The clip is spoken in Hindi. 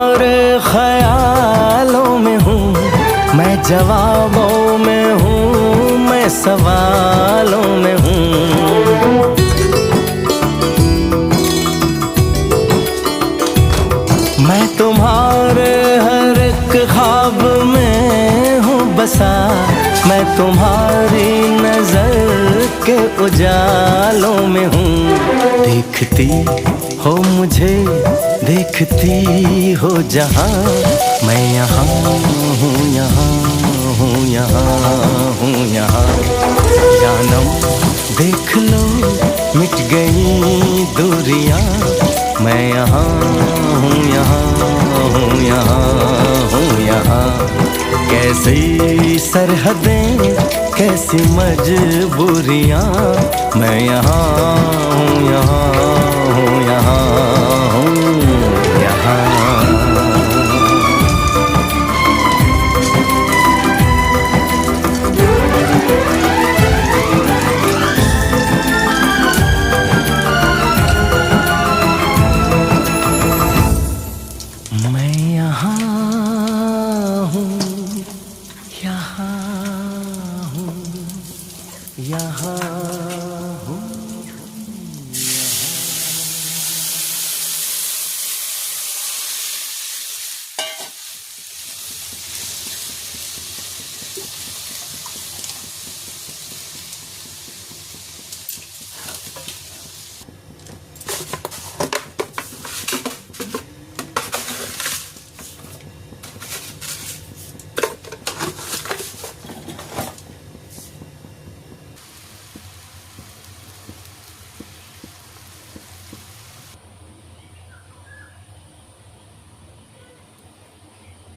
और ख्यालों में हूँ मैं, जवाबों में हूँ मैं, सवालों में हूँ। मैं तुम्हारे हर एक ख्वाब में हूँ बसा, मैं तुम्हारी नजर के उजालों में हूँ। देखती हो मुझे, देखती हो जहाँ, मैं यहाँ हूँ, यहाँ हूँ, यहाँ हूँ, यहाँ। जानम देख लो मिट गई दूरियां, मैं यहाँ हूँ, यहाँ हूँ, यहाँ हूँ, यहाँ। कैसी सरहदें, कैसी मजबूरियां, मैं यहाँ हूँ, यहाँ हूँ, यहाँ हूँ, यहाँ। मैं